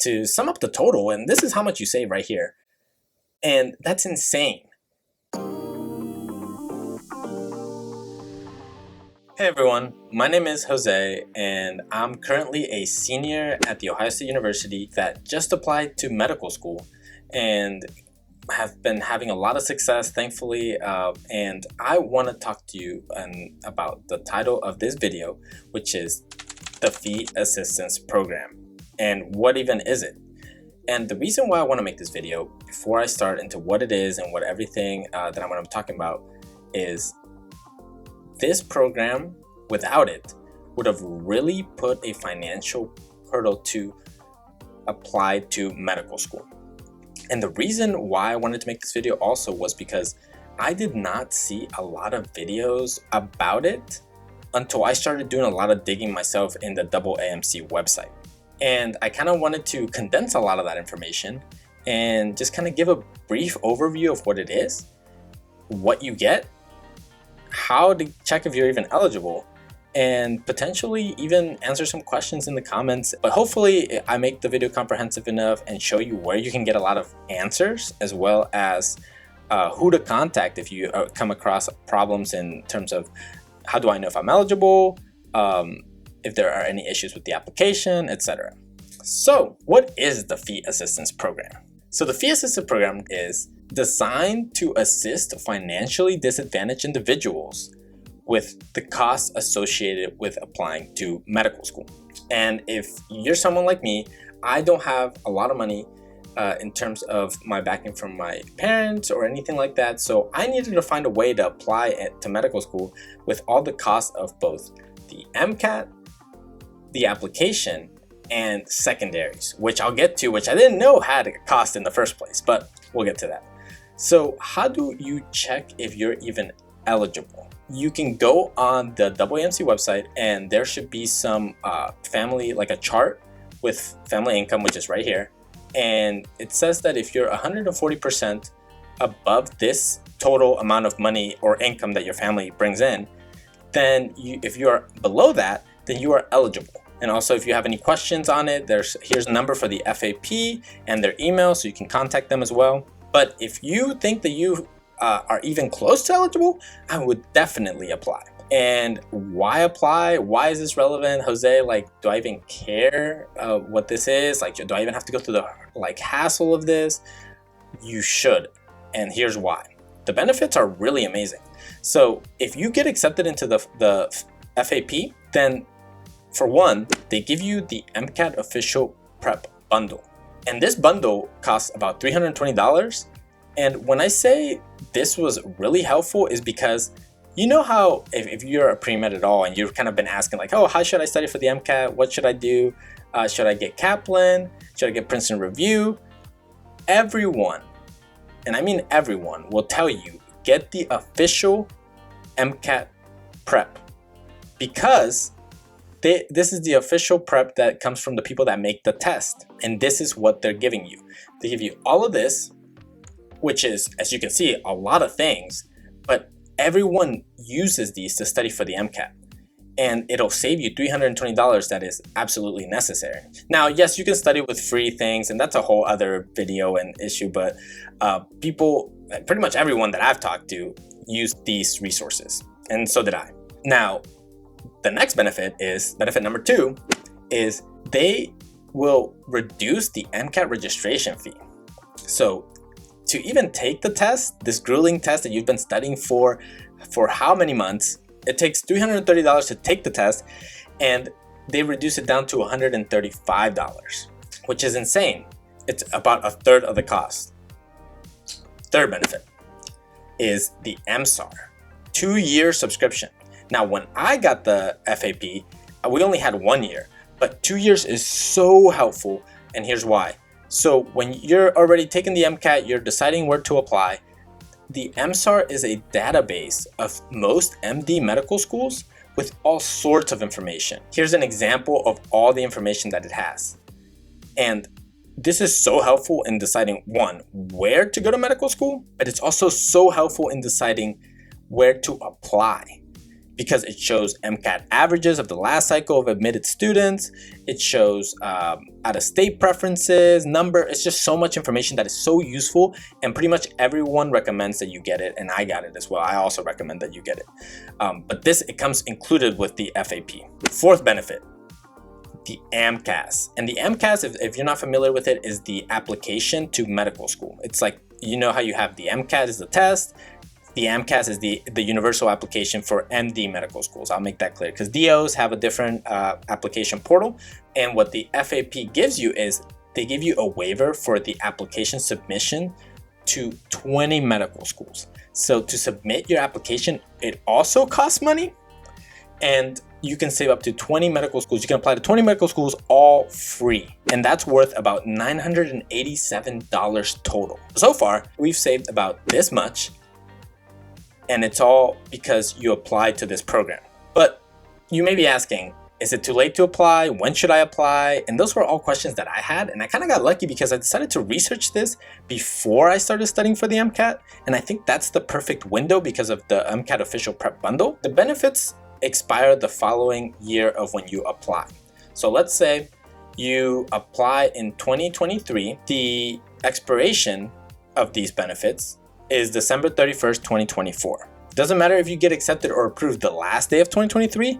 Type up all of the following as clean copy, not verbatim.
to sum up the total, and this is how much you save right here. And that's insane. Hey everyone, my name is Jose, and I'm currently a senior at The Ohio State University that just applied to medical school and have been having a lot of success, thankfully, and I want to talk to you about the title of this video, which is the Fee Assistance Program, and what even is it? And the reason why I want to make this video, before I start into what it is and what everything that I'm going to be talking about, is this program, without it, would have really put a financial hurdle to apply to medical school. And the reason why I wanted to make this video also was because I did not see a lot of videos about it until I started doing a lot of digging myself in the AAMC website. And I kind of wanted to condense a lot of that information and just kind of give a brief overview of what it is, what you get, how to check if you're even eligible, and potentially even answer some questions in the comments. But hopefully I make the video comprehensive enough and show you where you can get a lot of answers, as well as who to contact if you come across problems in terms of how do I know if I'm eligible, if there are any issues with the application, etc. So what is the Fee Assistance Program? So the Fee Assistance Program is designed to assist financially disadvantaged individuals with the costs associated with applying to medical school. And if you're someone like me, I don't have a lot of money in terms of my backing from my parents or anything like that. So I needed to find a way to apply it to medical school with all the costs of both the MCAT, the application, and secondaries, which I'll get to, which I didn't know had a cost in the first place, but we'll get to that. So how do you check if you're even eligible? You can go on the AAMC website, and there should be some family, like a chart with family income, which is right here. And it says that if you're 140% above this total amount of money or income that your family brings in, then if you are below that, then you are eligible. And also, if you have any questions on it, here's a number for the FAP and their email, so you can contact them as well. But if you think that you are even close to eligible, I would definitely apply. And why apply? Why is this relevant, Jose? Like, do I even care what this is? Like, do I even have to go through the hassle of this? You should, and here's why. The benefits are really amazing. So if you get accepted into the FAP, then for one, they give you the MCAT Official Prep Bundle. And this bundle costs about $320. And when I say this was really helpful is because you know how if you're a pre-med at all and you've kind of been asking like, oh, how should I study for the MCAT? What should I do? Should I get Kaplan? Should I get Princeton Review? Everyone, and I mean everyone, will tell you get the official MCAT prep, because this is the official prep that comes from the people that make the test, and this is what they're giving you. They give you all of this, which is, as you can see, a lot of things, but everyone uses these to study for the MCAT, and it'll save you $320 that is absolutely necessary. Now, yes, you can study with free things, and that's a whole other video and issue, but people, pretty much everyone that I've talked to, use these resources, and so did I. Now, the next benefit number 2, is they will reduce the MCAT registration fee. So to even take the test, this grueling test that you've been studying for how many months, it takes $330 to take the test, and they reduce it down to $135, which is insane. It's about a third of the cost. Third benefit is the MSAR 2-year subscription. Now, when I got the FAP, we only had 1 year, but 2 years is so helpful, and here's why. So when you're already taking the MCAT, you're deciding where to apply, the MSAR is a database of most MD medical schools with all sorts of information. Here's an example of all the information that it has. And this is so helpful in deciding, one, where to go to medical school, but it's also so helpful in deciding where to apply. because it shows MCAT averages of the last cycle of admitted students. It shows out-of-state preferences, number. It's just so much information that is so useful, and pretty much everyone recommends that you get it, and I got it as well. I also recommend that you get it. But it comes included with the FAP. Fourth benefit, the AMCAS. And the AMCAS, if you're not familiar with it, is the application to medical school. It's like, you know how you have the MCAT is the test, the AMCAS is the universal application for MD medical schools. I'll make that clear because DOs have a different application portal. And what the FAP gives you is they give you a waiver for the application submission to 20 medical schools. So to submit your application, it also costs money, and you can save up to 20 medical schools. You can apply to 20 medical schools all free. And that's worth about $987 total. So far, we've saved about this much. And it's all because you applied to this program. But you may be asking, is it too late to apply? When should I apply? And those were all questions that I had. And I kind of got lucky because I decided to research this before I started studying for the MCAT. And I think that's the perfect window because of the MCAT official prep bundle. The benefits expire the following year of when you apply. So let's say you apply in 2023. The expiration of these benefits is December 31st, 2024. Doesn't matter if you get accepted or approved the last day of 2023,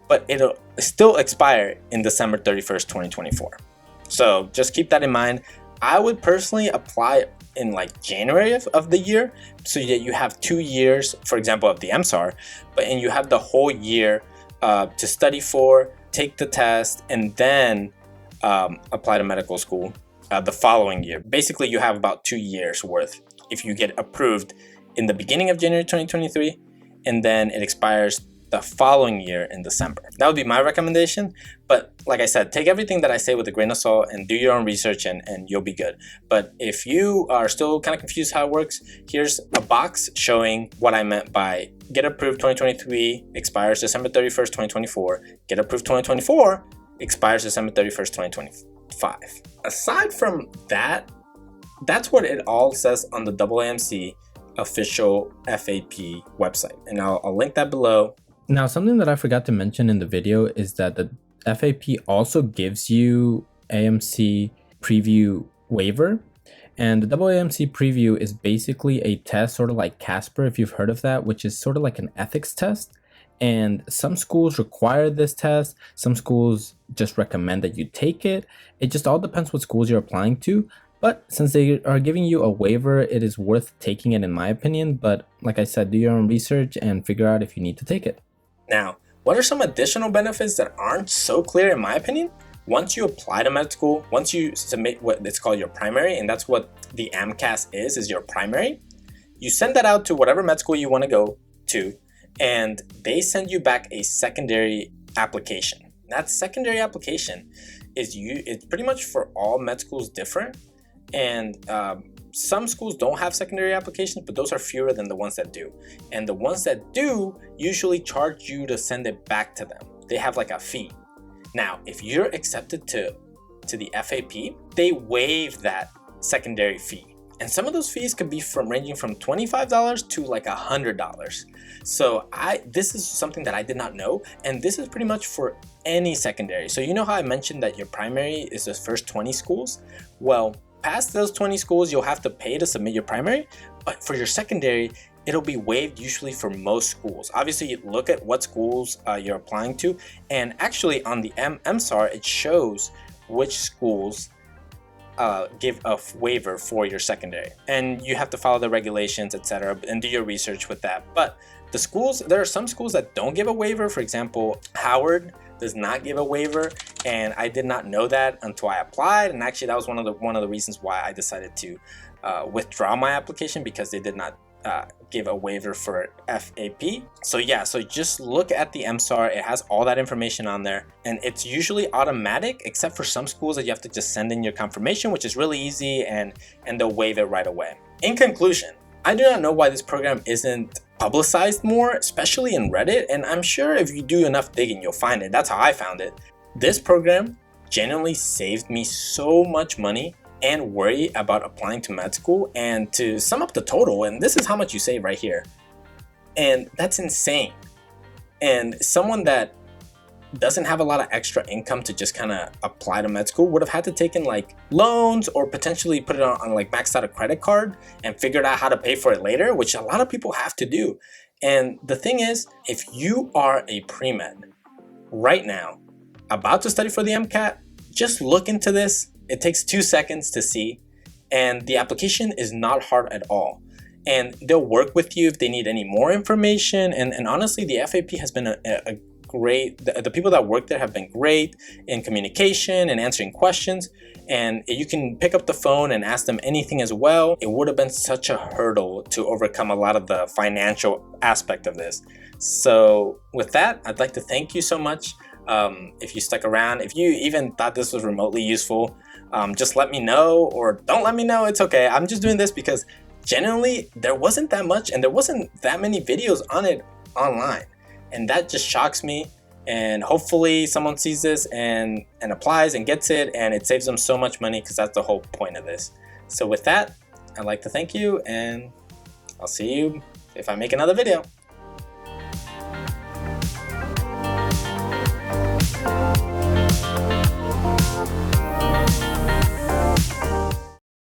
but it'll still expire in December 31st, 2024. So just keep that in mind. I would personally apply in like January of the year so that you have 2 years, for example, of the MSAR, and you have the whole year to study for, take the test, and then apply to medical school the following year. Basically, you have about 2 years worth if you get approved in the beginning of January 2023, and then it expires the following year in December. That would be my recommendation. But like I said, take everything that I say with a grain of salt and do your own research, and you'll be good. But if you are still kind of confused how it works, here's a box showing what I meant by get approved 2023 expires December 31st, 2024. Get approved 2024 expires December 31st, 2025. Aside from that, that's what it all says on the AAMC official FAP website. And I'll link that below. Now, something that I forgot to mention in the video is that the FAP also gives you AMC preview waiver. And the AAMC preview is basically a test, sort of like Casper, if you've heard of that, which is sort of like an ethics test. And some schools require this test. Some schools just recommend that you take it. It just all depends what schools you're applying to. But since they are giving you a waiver, it is worth taking it in my opinion. But like I said, do your own research and figure out if you need to take it. Now, what are some additional benefits that aren't so clear in my opinion? Once you apply to med school, once you submit what it's called your primary, and that's what the AMCAS is your primary, you send that out to whatever med school you want to go to, and they send you back a secondary application. That secondary application it's pretty much for all med schools different. And some schools don't have secondary applications, but those are fewer than the ones that do. And the ones that do usually charge you to send it back to them. They have like a fee. Now, if you're accepted to the FAP, they waive that secondary fee. And some of those fees could be ranging from $25 to like $100. So this is something that I did not know. And this is pretty much for any secondary. So you know how I mentioned that your primary is the first 20 schools? Well, past those 20 schools, you'll have to pay to submit your primary, but for your secondary, it'll be waived usually for most schools. Obviously, you look at what schools you're applying to, and actually on the MSAR, it shows which schools give a waiver for your secondary, and you have to follow the regulations, etc., and do your research with that. But the schools, there are some schools that don't give a waiver. For example, Howard does not give a waiver, and I did not know that until I applied. And actually, that was one of the reasons why I decided to withdraw my application, because they did not give a waiver for FAP. So yeah, so just look at the MSAR. It has all that information on there, and it's usually automatic, except for some schools that you have to just send in your confirmation, which is really easy, and they'll waive it right away. In conclusion, I do not know why this program isn't publicized more, especially in Reddit, and I'm sure if you do enough digging, you'll find it. That's how I found it. This program genuinely saved me so much money and worry about applying to med school. And to sum up the total, and this is how much you save right here, and that's insane. And someone that doesn't have a lot of extra income to just kind of apply to med school would have had to take in like loans or potentially put it on like maxed out a credit card and figured out how to pay for it later, which a lot of people have to do. And the thing is, if you are a pre-med right now about to study for the MCAT, just look into this. It takes 2 seconds to see, and the application is not hard at all. And they'll work with you if they need any more information. And honestly, the FAP has been a great, the people that work there have been great in communication and answering questions. And you can pick up the phone and ask them anything as well. It would have been such a hurdle to overcome a lot of the financial aspect of this. So with that, I'd like to thank you so much. If you stuck around, if you even thought this was remotely useful, just let me know, or don't let me know. It's okay. I'm just doing this because generally there wasn't that much and there wasn't that many videos on it online. And that just shocks me. And hopefully someone sees this and applies and gets it, and it saves them so much money, because that's the whole point of this. So with that, I'd like to thank you, and I'll see you if I make another video.